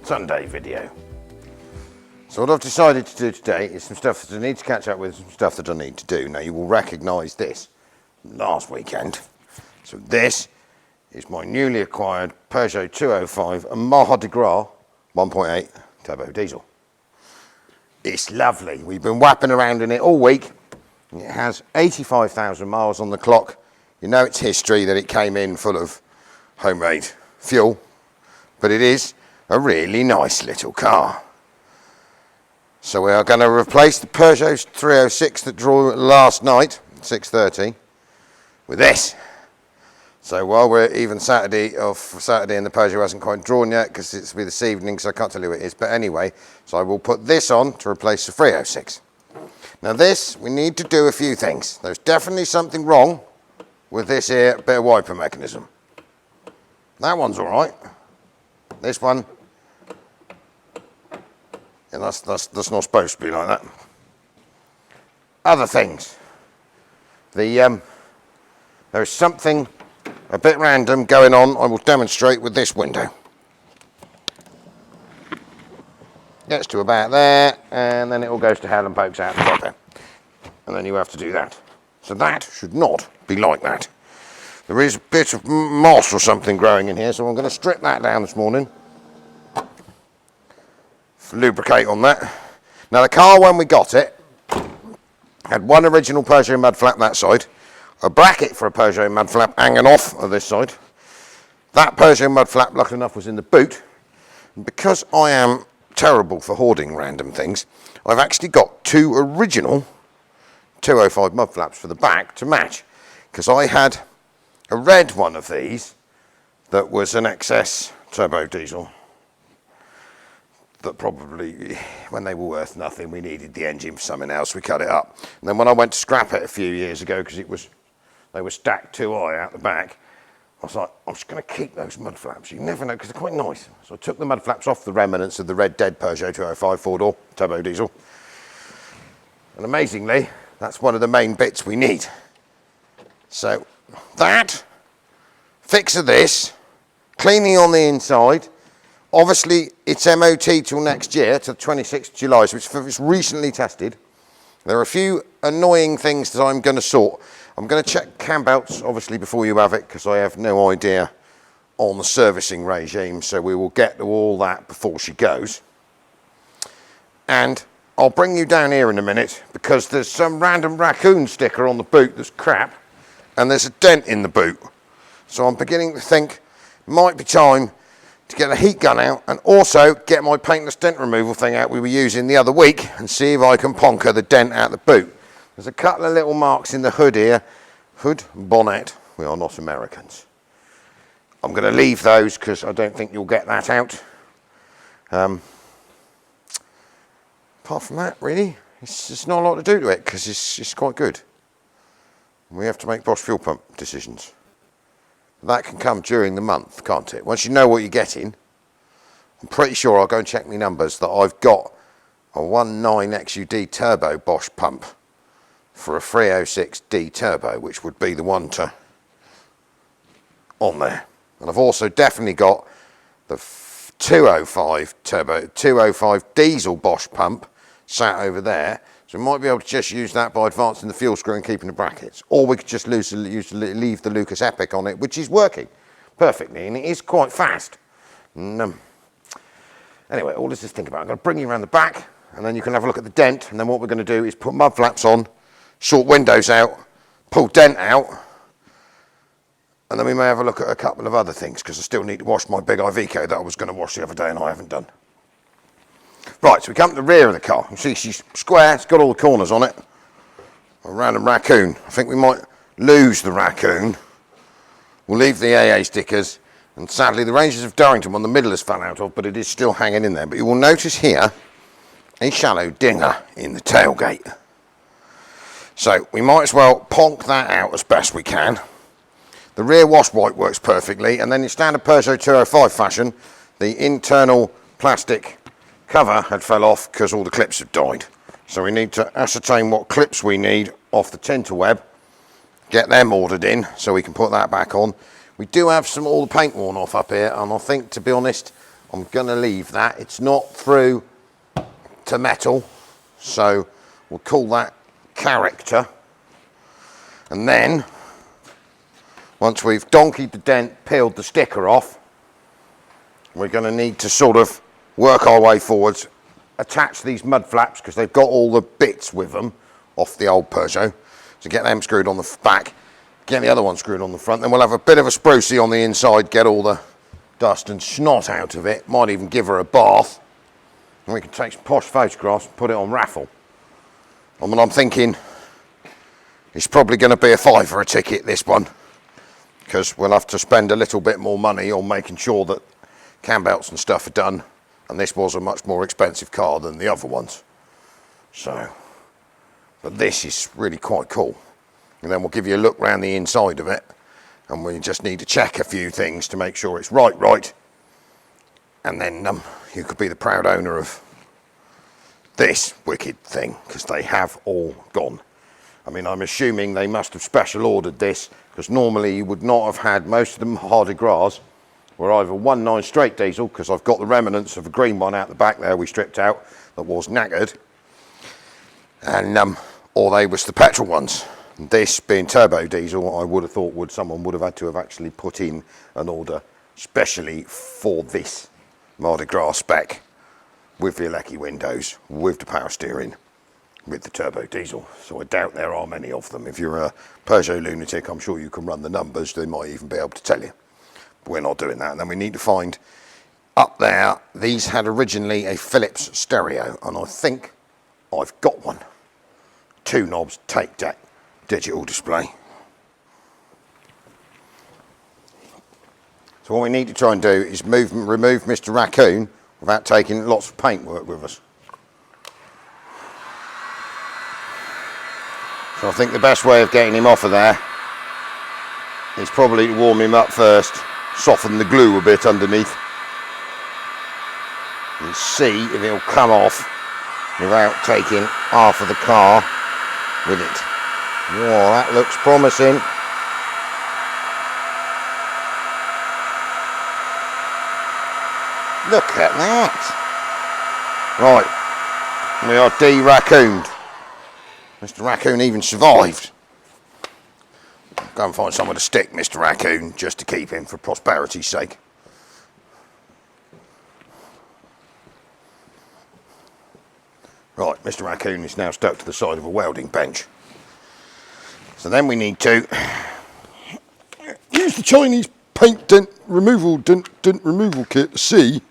Sunday video. So what I've decided to do today is some stuff that I need to catch up with, some stuff that I need to do. Now you will recognise this from last weekend. So this is my newly acquired Peugeot 205 and Mardi Gras 1.8 turbo diesel. It's lovely. We've been whapping around in it all week. It has 85,000 miles on the clock. You know its history, that it came in full of homemade fuel, but it is a really nice little car. So we are going to replace the Peugeot 306 that drew last night, 6:30, with this. So while we're even Saturday and the Peugeot hasn't quite drawn yet, because it's be this evening, so I can't tell you what it is, but anyway, so I will put this on to replace the 306. Now this, we need to do a few things. There's definitely something wrong with this here bit of wiper mechanism. That one's all right. This one, and that's not supposed to be like that. Other things. There's something a bit random going on. I will demonstrate with this window. Gets to about there, and then it all goes to hell and pokes out the top there. And then you have to do that. So that should not be like that. There is a bit of moss or something growing in here, so I'm going to strip that down this morning. Lubricate on that. Now the car, when we got it, had one original Peugeot mud flap that side, a bracket for a Peugeot mud flap hanging off of this side. That Peugeot mud flap, luckily enough, was in the boot. And because I am terrible for hoarding random things, I've actually got two original 205 mud flaps for the back to match. Because I had a red one of these that was an XS turbo diesel. That probably, when they were worth nothing, we needed the engine for something else, we cut it up. And then when I went to scrap it a few years ago, because they were stacked too high out the back, I was like, I'm just going to keep those mud flaps. You never know, because they're quite nice. So I took the mud flaps off the remnants of the red dead Peugeot 205 four-door turbo diesel. And amazingly, that's one of the main bits we need. So that, fix of this, cleaning on the inside. Obviously, it's MOT till next year, to the 26th of July, so it's recently tested. There are a few annoying things that I'm going to sort. I'm going to check cam belts, obviously, before you have it, because I have no idea on the servicing regime, so we will get to all that before she goes. And I'll bring you down here in a minute, because there's some random raccoon sticker on the boot that's crap, and there's a dent in the boot. So I'm beginning to think it might be time to get the heat gun out and also get my paintless dent removal thing out we were using the other week and see if I can ponker the dent out the boot. There's a couple of little marks in the hood here. Hood, bonnet, we are not Americans. I'm going to leave those because I don't think you'll get that out. Apart from that, really, it's not a lot to do to it because it's quite good. We have to make Bosch fuel pump decisions. That can come during the month, can't it? Once you know what you're getting, I'm pretty sure I'll go and check my numbers that I've got a 1.9 XUD turbo Bosch pump for a 306D turbo, which would be the one to on there. And I've also definitely got the 205 turbo, 205 diesel Bosch pump sat over there. So we might be able to just use that by advancing the fuel screw and keeping the brackets. Or we could just leave the Lucas Epic on it, which is working perfectly, and it is quite fast. Anyway, all this is think about. I'm going to bring you around the back, and then you can have a look at the dent, and then what we're going to do is put mud flaps on, sort windows out, pull dent out, and then we may have a look at a couple of other things, because I still need to wash my big Iveco that I was going to wash the other day and I haven't done. Right, so we come to the rear of the car. You see she's square, it's got all the corners on it. A random raccoon. I think we might lose the raccoon. We'll leave the AA stickers. And sadly, the Rangers of Durrington one, the middle has fell out of, but it is still hanging in there. But you will notice here a shallow dinger in the tailgate. So we might as well ponk that out as best we can. The rear wash wipe works perfectly. And then in standard Peugeot 205 fashion, the internal plastic cover had fell off because all the clips had died. So we need to ascertain what clips we need off the Tinterweb, get them ordered in so we can put that back on. We do have all the paint worn off up here, and I think, to be honest, I'm going to leave that. It's not through to metal, so we'll call that character. And then, once we've donkeyed the dent, peeled the sticker off, we're going to need to sort of work our way forwards, attach these mud flaps, because they've got all the bits with them off the old Peugeot. So get them screwed on the back, get the other one screwed on the front, then we'll have a bit of a sprucey on the inside, get all the dust and snot out of it. Might even give her a bath. And we can take some posh photographs and put it on raffle. I mean, I'm thinking it's probably going to be a £5 a ticket, this one, because we'll have to spend a little bit more money on making sure that cam belts and stuff are done, and this was a much more expensive car than the other ones. So, but this is really quite cool. And then we'll give you a look around the inside of it, and we just need to check a few things to make sure it's right, and then you could be the proud owner of this wicked thing, because they have all gone. I mean, I'm assuming they must have special ordered this, because normally you would not have had most of them harder gras were either 1.9 straight diesel, because I've got the remnants of a green one out the back there we stripped out that was knackered, and or they was the petrol ones. This being turbo diesel, I would have thought someone would have had to have actually put in an order specially for this Mardi Gras spec, with the Alecki windows, with the power steering, with the turbo diesel. So I doubt there are many of them. If you're a Peugeot lunatic, I'm sure you can run the numbers. They might even be able to tell you. But we're not doing that. And then we need to find up there, these had originally a Philips stereo, and I think I've got one. 2 knobs, Tailgate, digital display. So what we need to try and do is remove Mr. Raccoon without taking lots of paintwork with us. So I think the best way of getting him off of there is probably to warm him up first, soften the glue a bit underneath, and see if it'll come off without taking half of the car with it. Whoa, that looks promising. Look at that. Right, we are de-raccooned. Mr. Raccoon even survived. Go and find somewhere to stick Mr. Raccoon just to keep him for prosperity's sake. Right, Mr. Raccoon is now stuck to the side of a welding bench. So then we need to use the Chinese paint dent removal kit to see.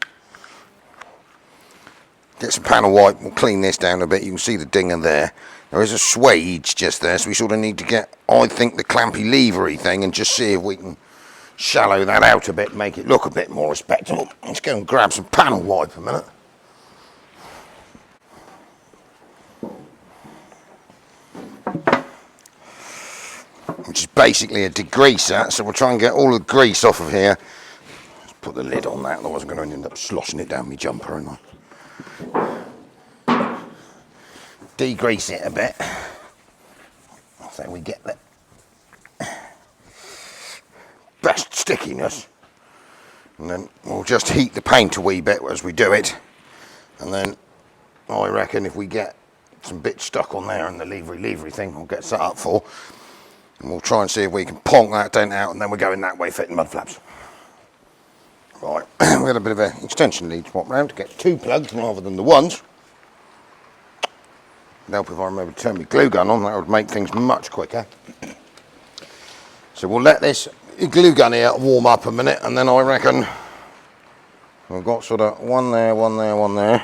Get some panel wipe, we'll clean this down a bit. You can see the dinger there. There is a swage just there, so we sort of need to get, I think, the clampy levery thing and just see if we can shallow that out a bit, make it look a bit more respectable. Let's go and grab some panel wipe a minute. Which is basically a degreaser, so we'll try and get all the grease off of here. Let's put the lid on that, otherwise I'm going to end up sloshing it down my jumper, and degrease it a bit so we get the best stickiness, and then we'll just heat the paint a wee bit as we do it, and then I reckon if we get some bits stuck on there and the levery thing we'll get set up for, and we'll try and see if we can plonk that dent out, and then we're going that way fitting mud flaps. Right, we had a bit of an extension lead swap round to get 2 plugs rather than the ones. It'd help if I remember to turn my glue gun on, that would make things much quicker. So we'll let this glue gun here warm up a minute, and then I reckon we've got sort of one there, and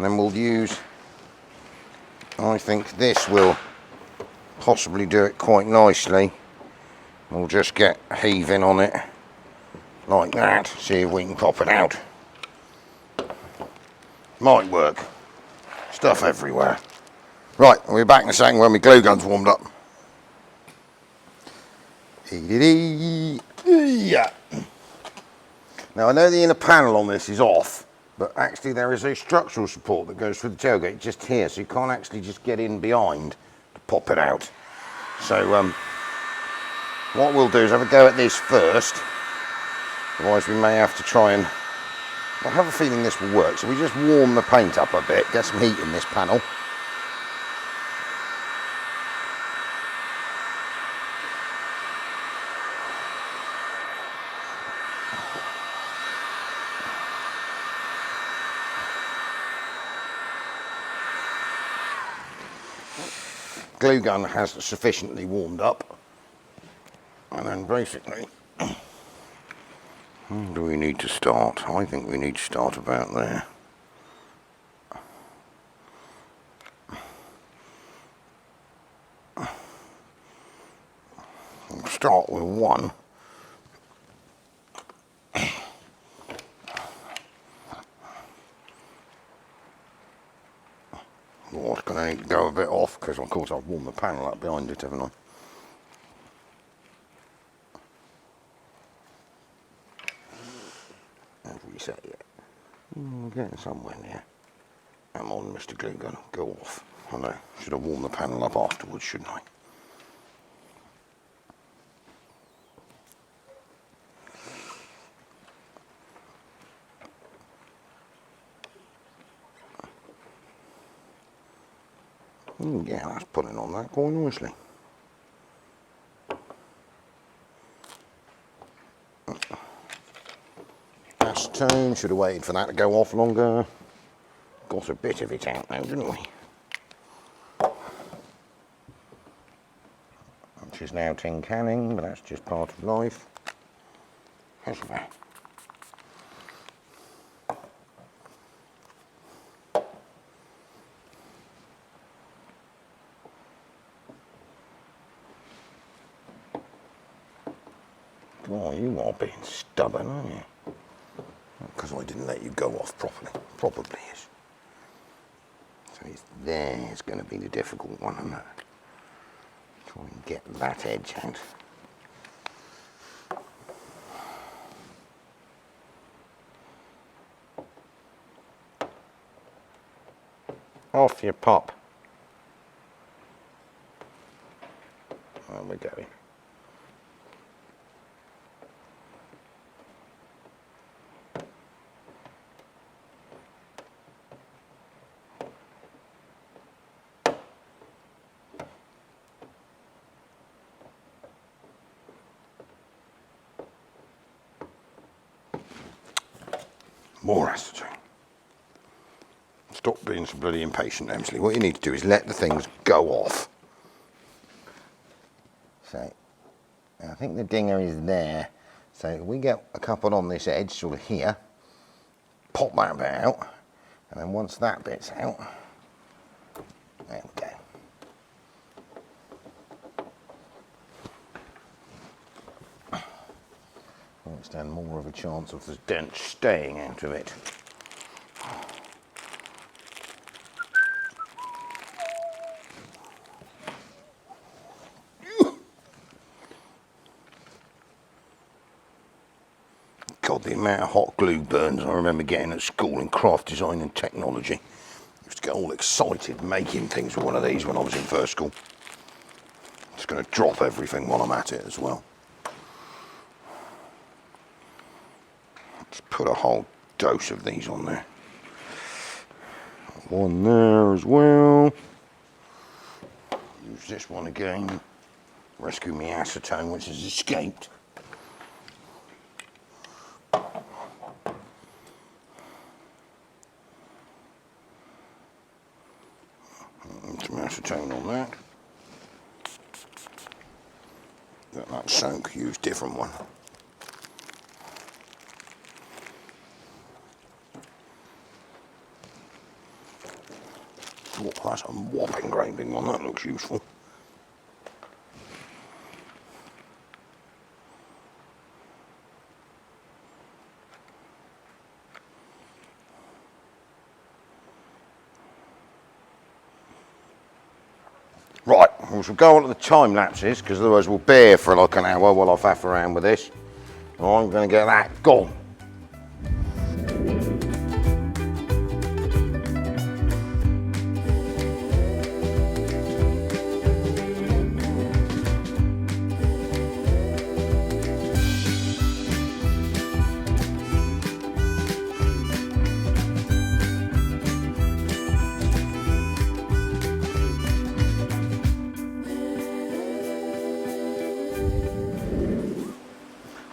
then we'll use, I think this will possibly do it quite nicely. We'll just get heaving on it like that, see if we can pop it out. Might work. Stuff everywhere. Right, we'll be back in a second when my glue gun's warmed up. Yeah. Now I know the inner panel on this is off, but actually there is a structural support that goes through the tailgate just here, so you can't actually just get in behind to pop it out. So what we'll do is have a go at this first, otherwise we may have to try and I have a feeling this will work, so we just warm the paint up a bit, get some heat in this panel. Glue gun has sufficiently warmed up, and then basically, where do we need to start? I think we need to start about there. We'll start with one. Oh, it's going to need to go a bit off because, of course, I've warmed the panel up behind it, haven't I? Have we set yet? We're getting somewhere near. Come on, Mr. Glue Gun, go off. I know, should have warmed the panel up afterwards, shouldn't I? Yeah, that's putting on that quite nicely. Acetone, should have waited for that to go off longer. Got a bit of it out now, didn't we? Which is now tin canning, but that's just part of life. How's that? Oh, you are being stubborn, aren't you? Because I didn't let you go off properly. Probably is. So it's there's going to be the difficult one, isn't it? Try and get that edge out. Off you pop. There we go. More acetone. Stop being so bloody impatient, Emsley. What you need to do is let the things go off. So, I think the dinger is there. So if we get a couple on this edge, sort of here, pop that bit out, and then once that bit's out, there we go. I stand more of a chance of the dent staying out of it. God, the amount of hot glue burns I remember getting at school in craft design and technology. I used to get all excited making things with one of these when I was in first school. Just going to drop everything while I'm at it as well. Let's put a whole dose of these on there. One there as well. Use this one again. Rescue me acetone, which has escaped. Some acetone on that. Let that soak, use different one. Oh, that's a whopping great big one, that looks useful. Right, we shall go on to the time lapses because otherwise we'll bear for like an hour while I faff around with this. I'm going to get that gone.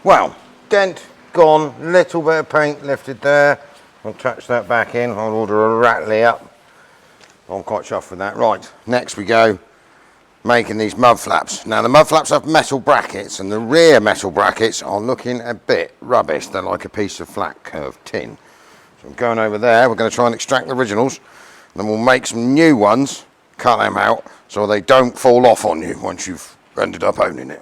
Well, dent gone, little bit of paint lifted there. I'll touch that back in. I'll order a rattly up. I'm quite chuffed with that. Right, next we go making these mud flaps. Now the mud flaps have metal brackets, and the rear metal brackets are looking a bit rubbish. They're like a piece of flat curved tin. So I'm going over there. We're going to try and extract the originals, and then we'll make some new ones, cut them out so they don't fall off on you once you've ended up owning it.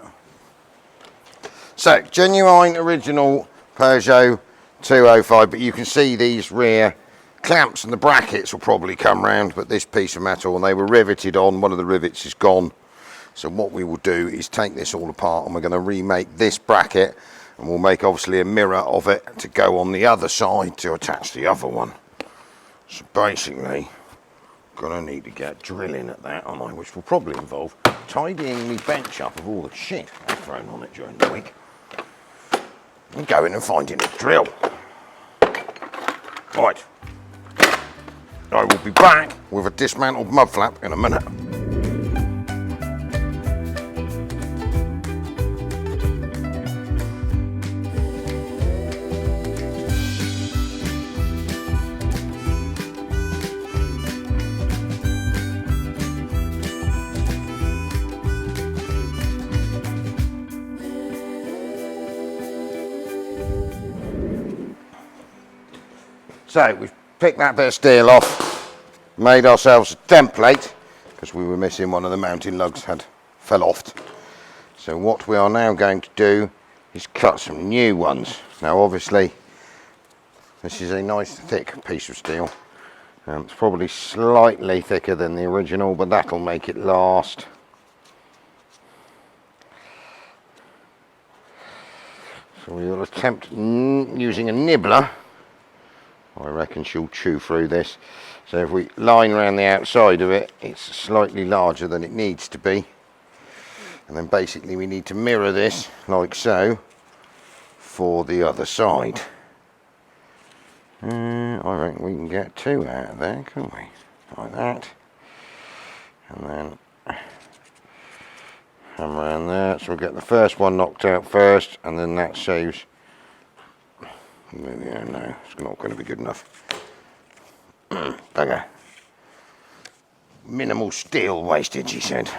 So genuine original Peugeot 205, but you can see these rear clamps and the brackets will probably come round, but this piece of metal, and they were riveted on, one of the rivets is gone. So what we will do is take this all apart, and we're going to remake this bracket, and we'll make obviously a mirror of it to go on the other side to attach the other one. So basically I'm going to need to get drilling at that, aren't I, which will probably involve tidying my bench up of all the shit I've thrown on it during the week and going and finding a drill. Right, I will be back with a dismantled mud flap in a minute. So we've picked that bit of steel off, made ourselves a template because we were missing one of the mounting lugs had fell off. So what we are now going to do is cut some new ones. Now obviously this is a nice thick piece of steel. It's probably slightly thicker than the original, but that'll make it last. So we will attempt using a nibbler. I reckon she'll chew through this. So if we line around the outside of it, it's slightly larger than it needs to be. And then basically we need to mirror this like so for the other side. I reckon we can get two out of there, can't we? Like that. And then hammer around there. So we'll get the first one knocked out first, and then that saves. Yeah, no, it's not going to be good enough. Bugger. Minimal steel wastage, he said.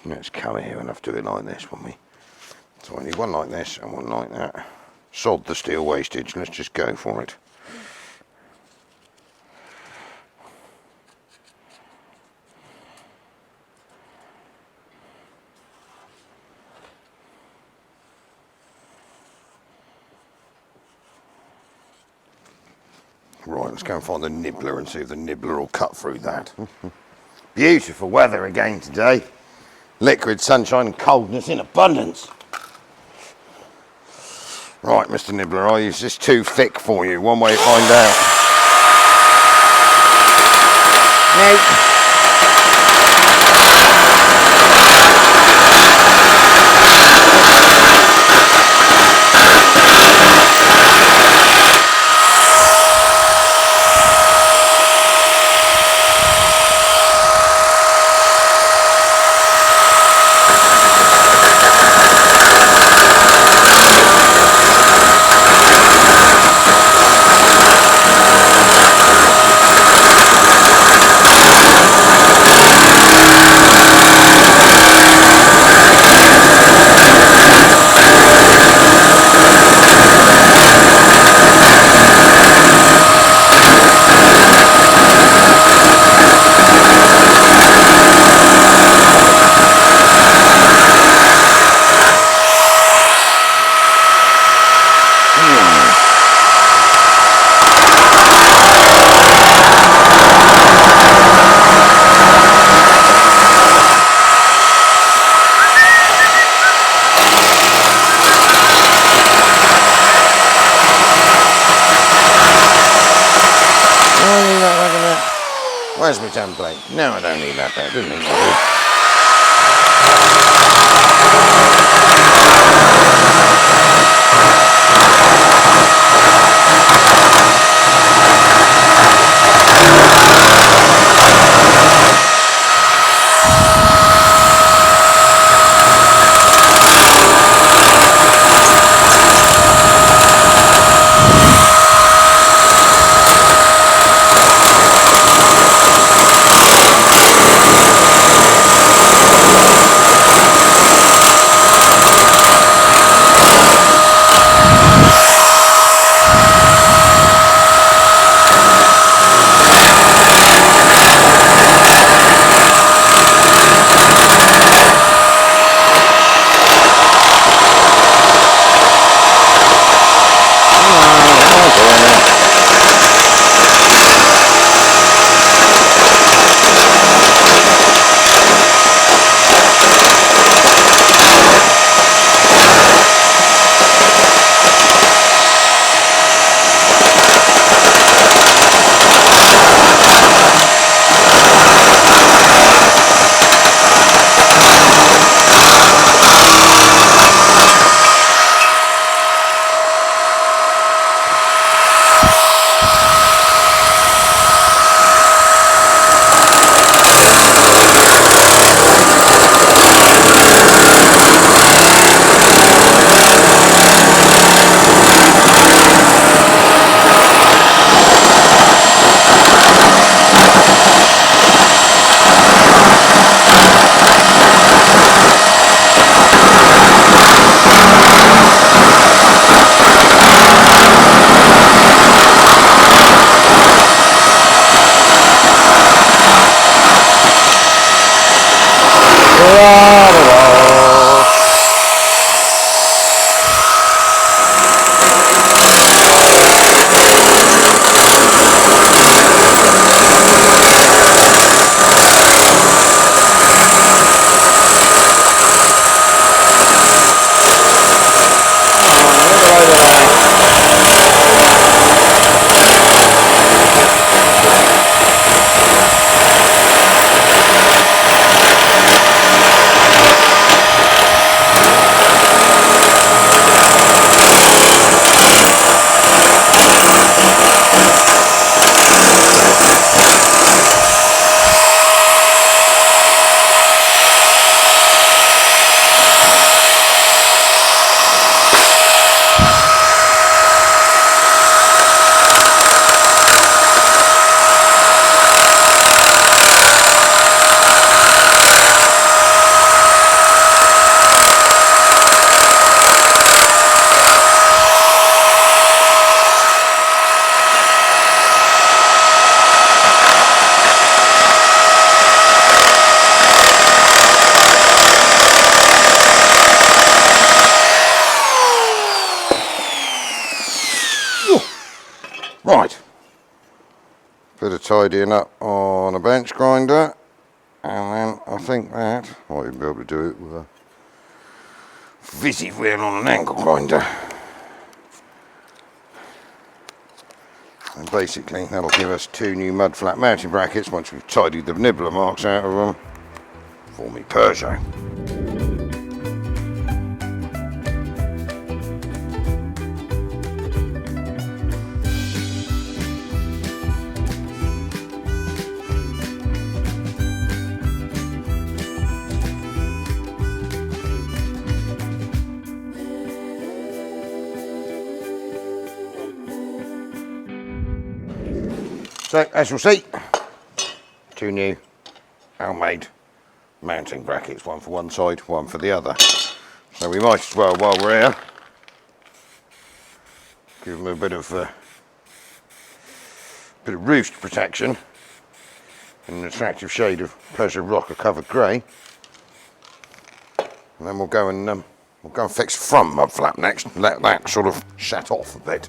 Let's come here and have to do it like this, won't we? So I need one like this and one like that. Sod the steel wastage, let's just go for it. Right, let's go and find the nibbler and see if the nibbler will cut through that. Beautiful weather again today. Liquid sunshine and coldness in abundance. Right, Mr. Nibbler, is this too thick for you? One way to find out. No. Where's my template? No, I don't need that there, didn't need that. Right, bit of tidying up on a bench grinder, and then I think that I might even be able to do it with a fizzy wheel on an angle grinder. And basically that'll give us 2 new mud flap mounting brackets once we've tidied the nibbler marks out of them for me Peugeot. So, as you'll see, 2 new homemade mounting brackets, one for one side, one for the other. So we might as well, while we're here, give them a bit of roost protection in an attractive shade of Pleasure Rocker covered grey. And then we'll go and fix the front mud flap next and let that sort of shut off a bit.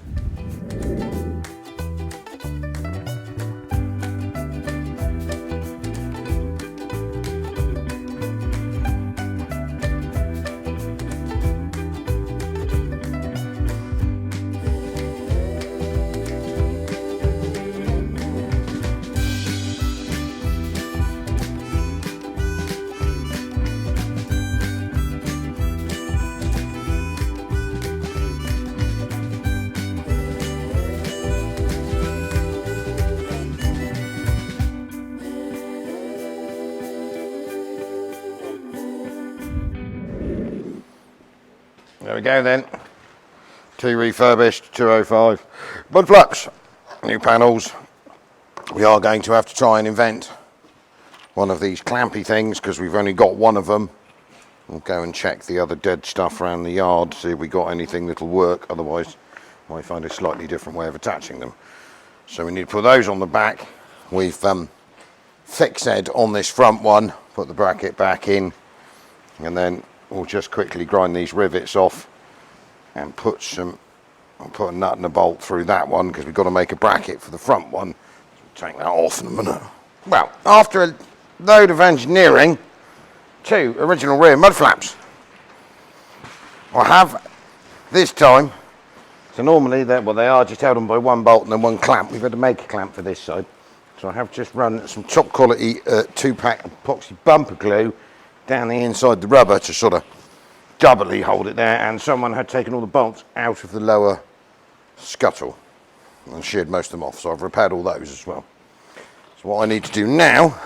There we go then, 2 refurbished 205 mud flaps, new panels. We are going to have to try and invent one of these clampy things because we've only got one of them. We'll go and check the other dead stuff around the yard, see if we got anything that'll work, otherwise I might find a slightly different way of attaching them. So we need to put those on the back. We've fixed on this front one, put the bracket back in, and then we'll just quickly grind these rivets off and put a nut and a bolt through that one because we've got to make a bracket for the front one. Take that off in a minute. Well, after a load of engineering, 2 original rear mud flaps. I have this time, so normally they are just held on by 1 bolt and then 1 clamp. We've had to make a clamp for this side. So I have just run some top quality 2-pack epoxy bumper glue down the inside the rubber to sort of doubly hold it there, and someone had taken all the bolts out of the lower scuttle and sheared most of them off, so I've repaired all those as well. So what I need to do now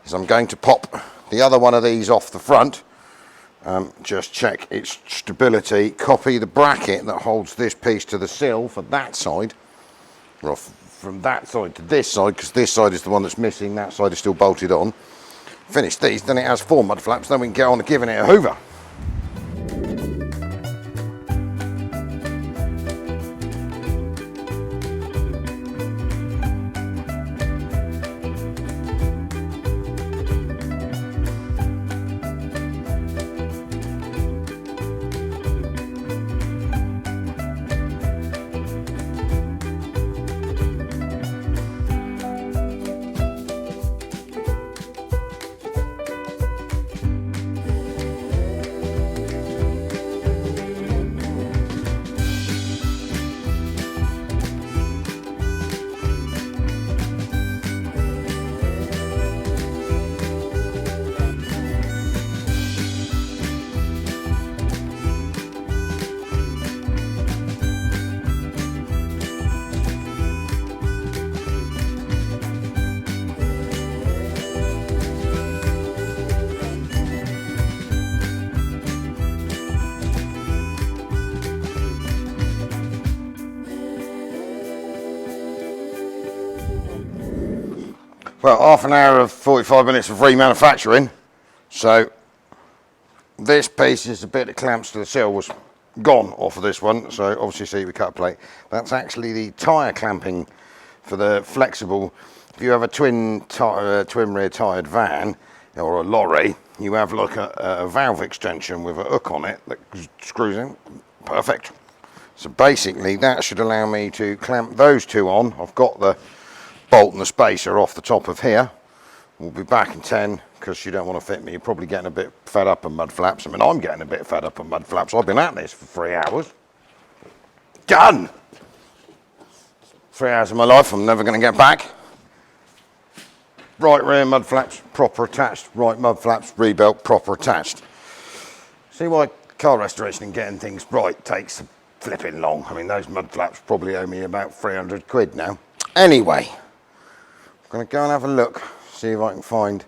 is I'm going to pop the other one of these off the front, just check its stability, copy the bracket that holds this piece to the sill for that side, or from that side to this side, because this side is the one that's missing, that side is still bolted on. Finish these, then it has 4 mud flaps, then we can get on to giving it a hoover. Well, half an hour of 45 minutes of remanufacturing. So this piece is a bit that clamps to the sill was gone off of this one. So obviously see we cut plate. That's actually the tyre clamping for the flexible. If you have a twin rear tired van or a lorry, you have like a valve extension with a hook on it that screws in. Perfect. So basically that should allow me to clamp those two on. I've got the bolt and the spacer off the top of here. We'll be back in 10 because you don't want to fit me. You're probably getting a bit fed up of mud flaps. I mean, I'm getting a bit fed up of mud flaps. I've been at this for 3 hours. Done! 3 hours of my life I'm never going to get back. Right rear mud flaps, proper attached. Right mud flaps, rebuilt, proper attached. See why car restoration and getting things right takes flipping long. I mean, those mud flaps probably owe me about 300 quid now. Anyway, I'm going to go and have a look, see if I can find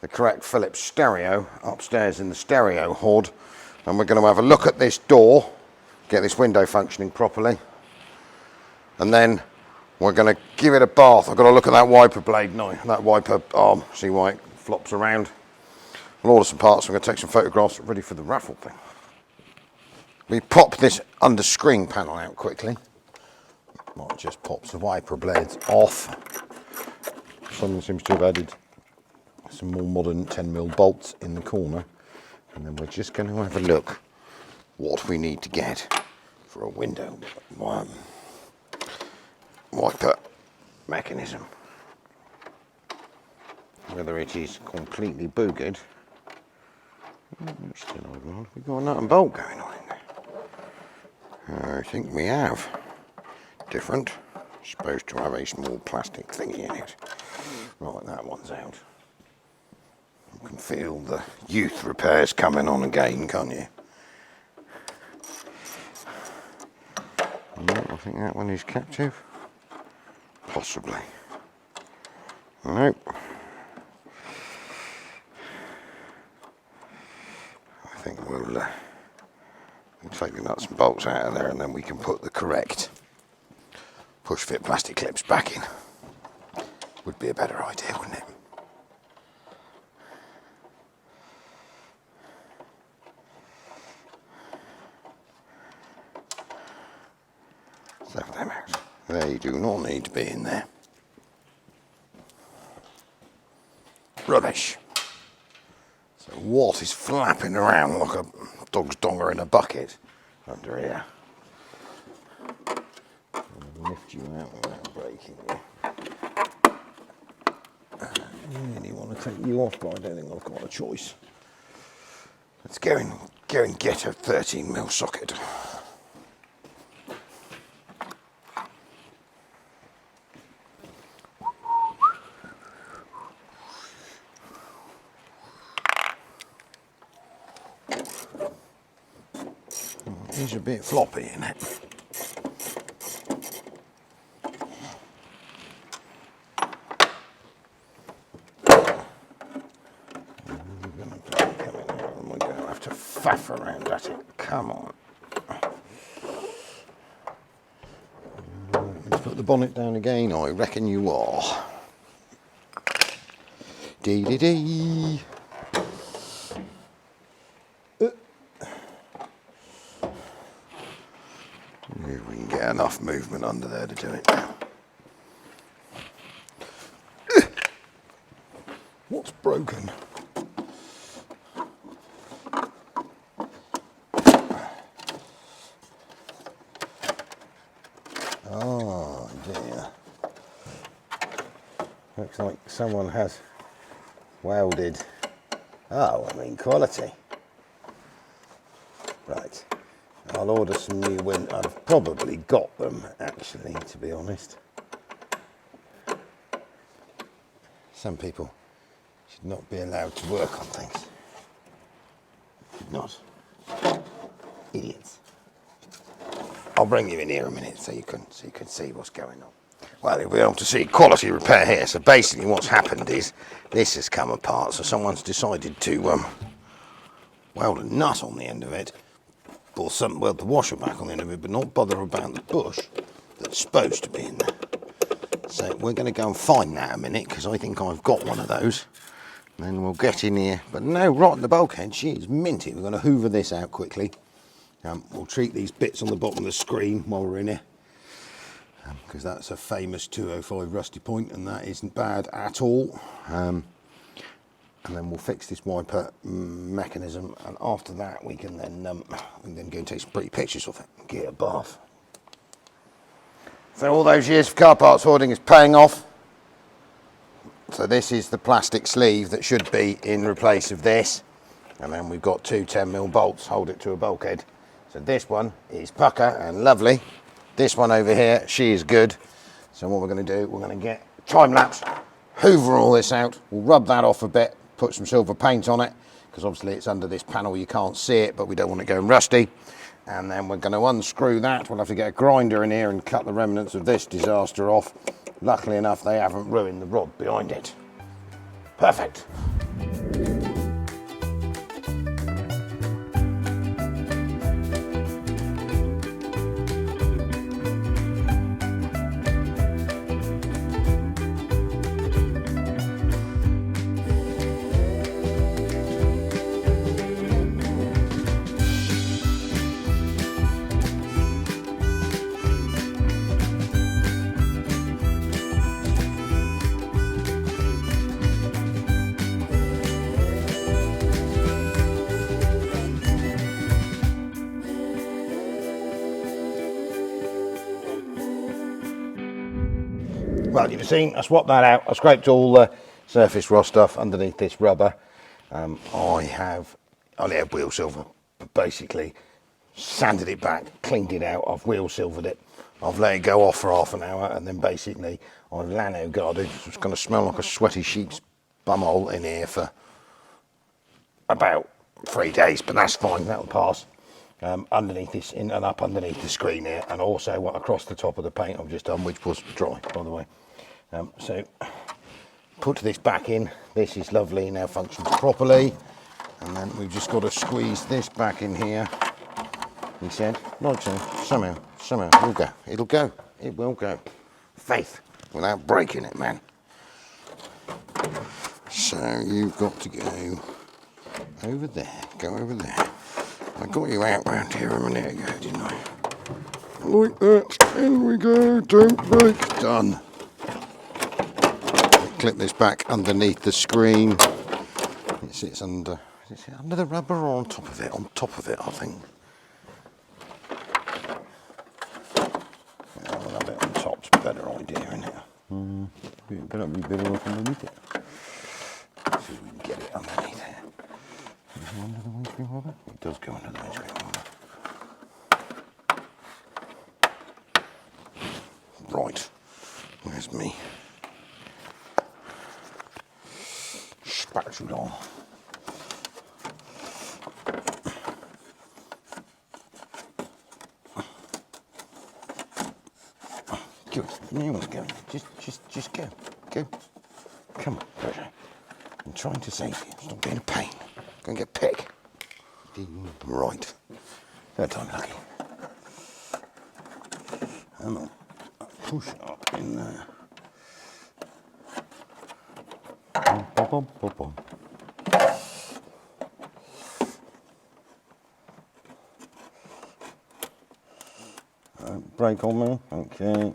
the correct Philips stereo upstairs in the stereo hoard. And we're going to have a look at this door, get this window functioning properly. And then we're going to give it a bath. I've got to look at that wiper blade now, that wiper arm, see why it flops around. I'll order some parts. I'm going to take some photographs ready for the raffle thing. We pop this under screen panel out quickly. Might just pop the wiper blades off. Someone seems to have added some more modern 10mm bolts in the corner. And then we're just going to have a look what we need to get for a window wiper mechanism. Whether it is completely boogered. We've got a nut and bolt going on in there. I think we have. Different. Supposed to have a small plastic thingy in it. Right, that one's out. You can feel the youth repairs coming on again, can't you? No, I think that one is captive. Possibly. Nope. I think we'll take the nuts and bolts out of there and then we can put the correct push fit plastic clips back in. Would be a better idea, wouldn't it? So them out. They do not need to be in there. Rubbish. So what is flapping around like a dog's donger in a bucket under here? I'll lift you out without breaking you. I really want to take you off, but I don't think I've got a choice. Let's go and get a 13mm socket. It's a bit floppy, isn't it? We're going to have to faff around at it. Come on. Let's put the bonnet down again. I reckon you are. Dee-dee-dee. If we can get enough movement under there to do it now. What's broken? Oh dear. Looks like someone has welded. Oh, I mean quality. Right. I'll order some new windows. I've probably got them, actually, to be honest. Some people should not be allowed to work on things. Should not. Idiots. I'll bring you in here a minute so you can see what's going on. Well, you'll be able to see quality repair here. So basically what's happened is this has come apart. So someone's decided to weld a nut on the end of it, or weld the washer back on the end of it, but not bother about the bush that's supposed to be in there. So we're going to go and find that a minute, because I think I've got one of those. And then we'll get in here. But no rot in the bulkhead. She is minty. We're going to hoover this out quickly. We'll treat these bits on the bottom of the screen while we're in here, because that's a famous 205 rusty point, and that isn't bad at all. And then we'll fix this wiper mechanism, and after that we can then go and take some pretty pictures of it and get a bath. So all those years of car parts hoarding is paying off. So this is the plastic sleeve that should be in replace of this, and then we've got two 10mm bolts hold it to a bulkhead. So this one is pucker and lovely. This one over here, she is good. So what we're going to do, we're going to get time lapse, hoover all this out. We'll rub that off a bit, put some silver paint on it, because obviously it's under this panel, you can't see it, but we don't want it going rusty. And then we're going to unscrew that. We'll have to get a grinder in here and cut the remnants of this disaster off. Luckily enough, they haven't ruined the rod behind it. Perfect. Well, you've seen, I swapped that out. I scraped all the surface rust off underneath this rubber. I have wheel silver, basically sanded it back, cleaned it out. I've wheel silvered it. I've let it go off for half an hour, and then basically I've lano guarded. It's going to smell like a sweaty sheep's bumhole in here for about 3 days, but that's fine, that'll pass. Underneath this, in and up underneath the screen here, and also what across the top of the paint I've just done, which was dry, by the way. So put this back in. This is lovely, now functions properly, and then we've just got to squeeze this back in here. He said, like so, somehow it'll go, it will go. Faith, without breaking it, man. So you've got to go over there, go over there. I got you out round here a minute ago, didn't I? Like that, in we go, don't break, done. Clip this back underneath the screen. It sits under, is it under the rubber or on top of it? On top of it, I think. Yeah, I'll have it on top's a better idea, isn't it? It better be better up underneath it. Let's see if we can get it underneath here. Is it under the windscreen rubber? It does go under the windscreen rubber. Right, where's me spatula? Good, now it's going. Just go. Come on, Peugeot. I'm trying to save you. Stop being a pain. Go and get pick. Right. Third time lucky. Come on. Push it up in there. Brake on me. Okay.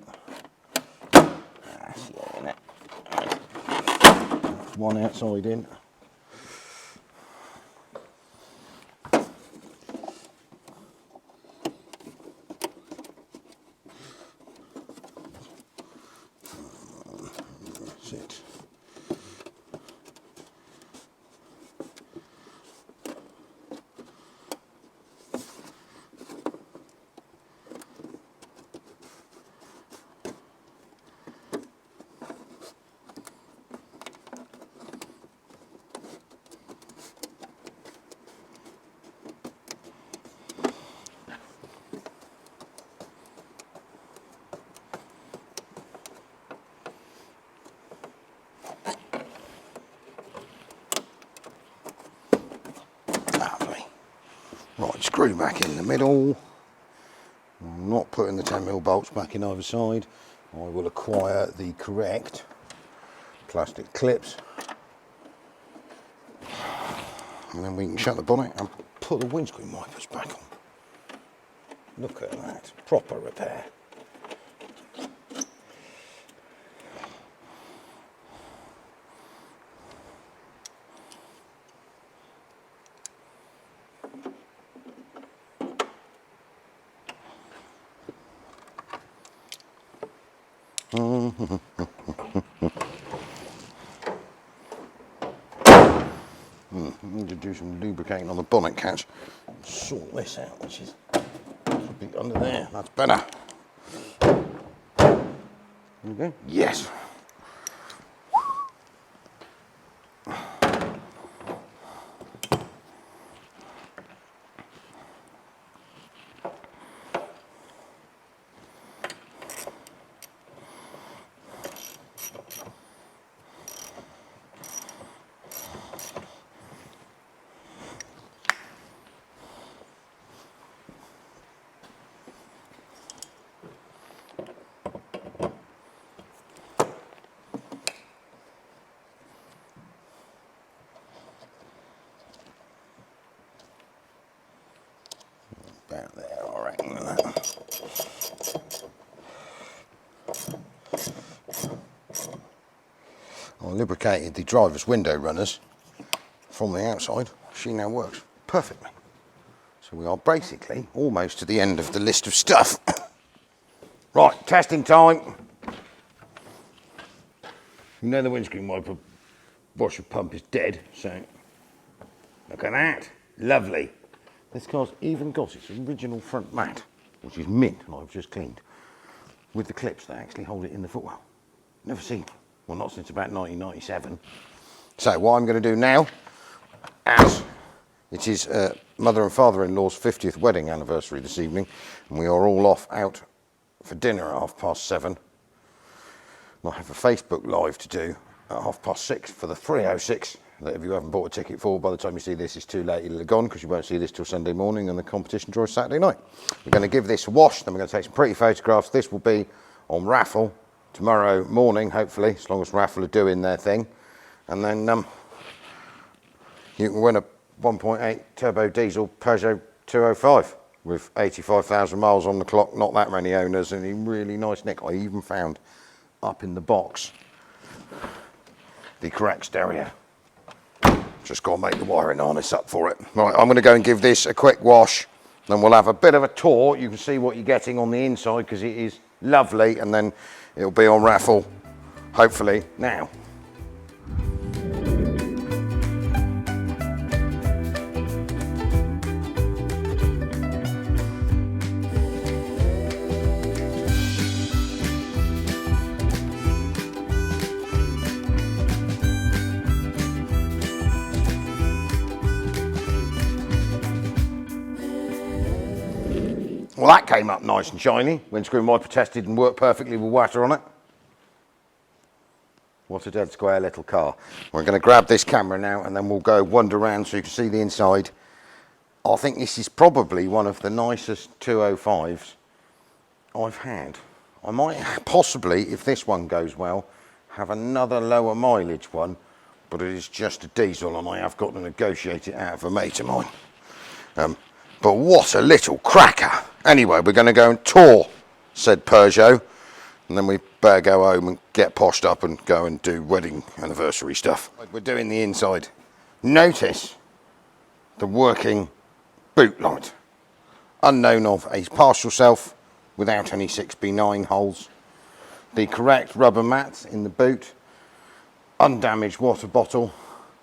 That's it. One outside in. Right, screw back in the middle. I'm not putting the 10mm bolts back in either side. I will acquire the correct plastic clips, and then we can shut the bonnet and put the windscreen wipers back on. Look at that, proper repair. Need to do some lubricating on the bonnet catch. Sort this out, which is should be under there. That's better. There we go. Yes. About there, I reckon. I lubricated the driver's window runners from the outside. She now works perfectly. So we are basically almost to the end of the list of stuff. Right, testing time. You know the windscreen wiper washer pump is dead, so look at that. Lovely. This car's even got its original front mat, which is mint, and I've just cleaned, with the clips that actually hold it in the footwell. Never seen, well, not since about 1997. So what I'm going to do now, as it is mother and father-in-law's 50th wedding anniversary this evening, and we are all off out for dinner at 7:30. I have a Facebook Live to do at 6:30 for the 306. That if you haven't bought a ticket for, by the time you see this, it's too late, it'll have gone, because you won't see this till Sunday morning, and the competition draw is Saturday night. We're going to give this a wash, then we're going to take some pretty photographs. This will be on raffle tomorrow morning, hopefully, as long as raffle are doing their thing. And then you can win a 1.8 turbo diesel Peugeot 205 with 85,000 miles on the clock, not that many owners, and in really nice nick. I even found up in the box the correct stereo. Just got to make the wiring harness up for it. Right, I'm going to go and give this a quick wash, then we'll have a bit of a tour. You can see what you're getting on the inside, because it is lovely, and then it'll be on raffle, hopefully, now. Well, that came up nice and shiny. Windscreen wiper tested and worked perfectly with water on it. What a dead square little car. We're going to grab this camera now, and then we'll go wander around so you can see the inside. I think this is probably one of the nicest 205s I've had. I might possibly, if this one goes well, have another lower mileage one, but it is just a diesel, and I have got to negotiate it out of a mate of mine. But what a little cracker. Anyway, we're going to go and tour said Peugeot, and then we better go home and get poshed up and go and do wedding anniversary stuff. We're doing the inside. Notice the working boot light. Unknown of a partial self without any 6B9 holes. The correct rubber mats in the boot. Undamaged water bottle.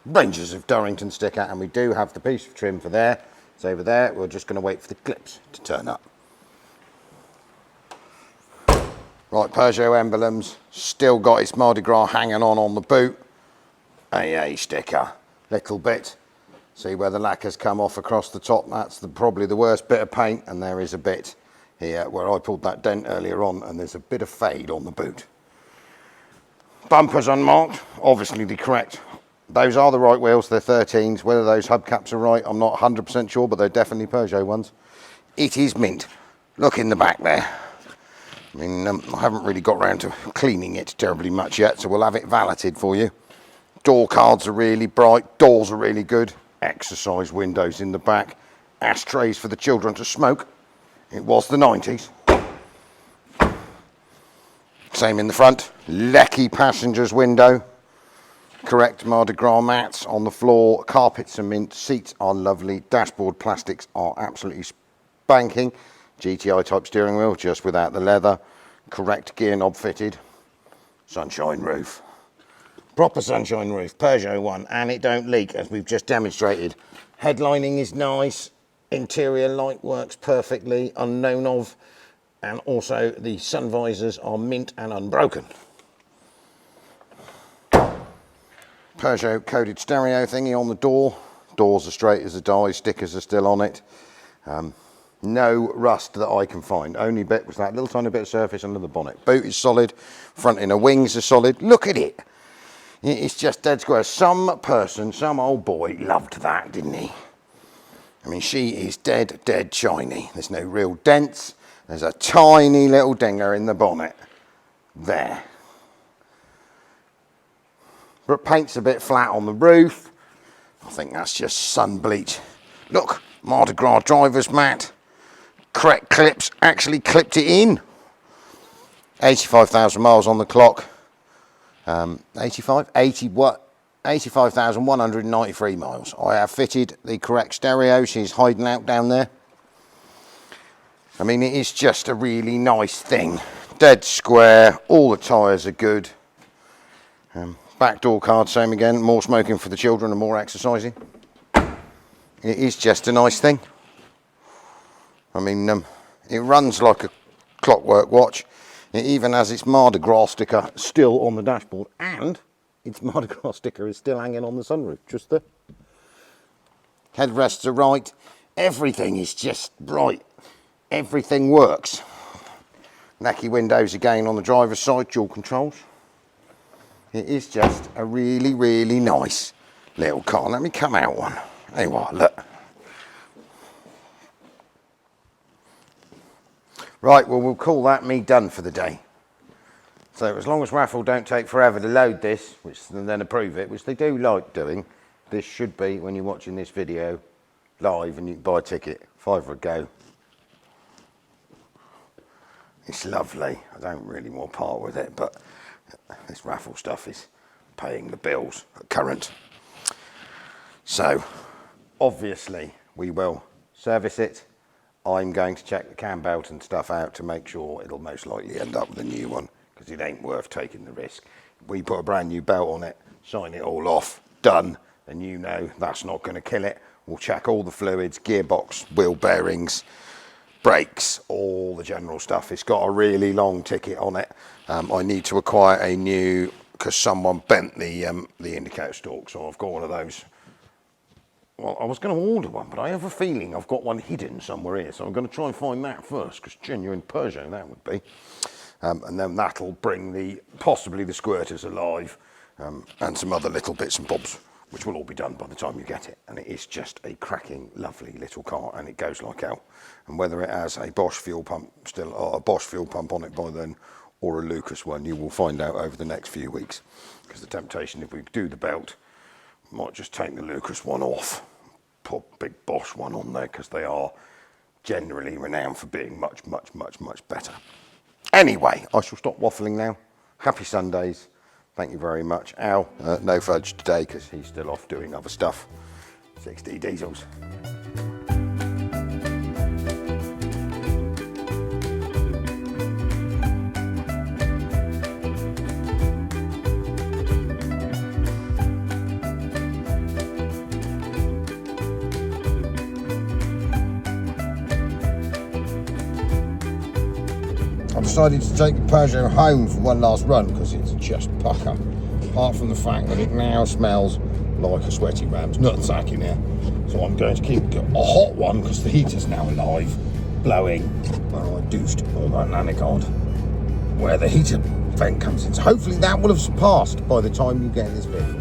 Ranges of Durrington sticker, and we do have the piece of trim for there. It's over there. We're just going to wait for the clips to turn up. Right, Peugeot emblems. Still got its Mardi Gras hanging on the boot. AA sticker. Little bit. See where the lacquer's come off across the top. That's probably the worst bit of paint. And there is a bit here where I pulled that dent earlier on, and there's a bit of fade on the boot. Bumpers unmarked. Obviously the correct. Those are the right wheels, they're 13s. Whether those hubcaps are right, I'm not 100% sure, but they're definitely Peugeot ones. It is mint. Look in the back there. I mean, I haven't really got around to cleaning it terribly much yet, so we'll have it valeted for you. Door cards are really bright, doors are really good, exercise windows in the back, ashtrays for the children to smoke. It was the 90s. Same in the front, Lecky passenger's window, correct Mardi Gras mats on the floor, carpets are mint, seats are lovely, dashboard plastics are absolutely spanking, GTI type steering wheel just without the leather, correct gear knob fitted, sunshine roof. Proper sunshine roof, Peugeot one, and it don't leak as we've just demonstrated. Headlining is nice, interior light works perfectly, unknown of, and also the sun visors are mint and unbroken. Peugeot coded stereo thingy on the door. Doors are straight as a die, stickers are still on it. No rust that I can find. Only bit was that little tiny bit of surface under the bonnet. Boot is solid, front inner wings are solid. Look at it. It's just dead square. Some person, some old boy loved that, didn't he? I mean, she is dead shiny. There's no real dents. There's a tiny little dinger in the bonnet. There. But paint's a bit flat on the roof. I think that's just sun bleach. Look, Mardi Gras driver's mat. Correct clips, actually clipped it in. 85,000 miles on the clock. 85,193 miles. I have fitted the correct stereo. She's hiding out down there. I mean, it is just a really nice thing. Dead square, all the tyres are good. Back door card, same again. More smoking for the children and more exercising. It is just a nice thing. I mean, it runs like a clockwork watch. It even has its Mardi Gras sticker still on the dashboard, and its Mardi Gras sticker is still hanging on the sunroof, just there. Headrests are right. Everything is just right. Everything works. Lecky windows again on the driver's side, dual controls. It is just a really nice little car. Let me come out one. Hey, what? Look. Right, well, we'll call that me done for the day. So as long as Raffle don't take forever to load this, and then approve it, which they do like doing, this should be, when you're watching this video live and you can buy a ticket, £5 a go. It's lovely. I don't really want to part with it, but this Raffle stuff is paying the bills at current. So obviously we will service it. I'm going to check the cam belt and stuff out to make sure it'll most likely end up with a new one, because it ain't worth taking the risk. We put a brand new belt on it, sign it all off, done, and you know that's not going to kill it. We'll check all the fluids, gearbox, wheel bearings, brakes, all the general stuff. It's got a really long ticket on it. I need to acquire a new, because someone bent the indicator stalk, so I've got one of those. Well, I was going to order one, but I have a feeling I've got one hidden somewhere here, so I'm going to try and find that first, because genuine Peugeot that would be. And then that'll bring possibly the squirters alive, and some other little bits and bobs, which will all be done by the time you get it. And it is just a cracking, lovely little car, and it goes like hell. And whether it has a Bosch fuel pump still, or a Bosch fuel pump on it by then, or a Lucas one, you will find out over the next few weeks. Because the temptation, if we do the belt, might just take the Lucas one off, put a big Bosch one on there, because they are generally renowned for being much better. Anyway, I shall stop waffling now. Happy Sundays. Thank you very much. Al, no fudge today because he's still off doing other stuff. 6D diesels. I decided to take the Peugeot home for one last run because it's just pucker. Apart from the fact that it now smells like a sweaty ram's nutsack in here. So I'm going to keep a hot one because the heater's now alive, blowing where I deuced all that nanny-cod, where the heater vent comes in. So hopefully that will have passed by the time you get this vehicle.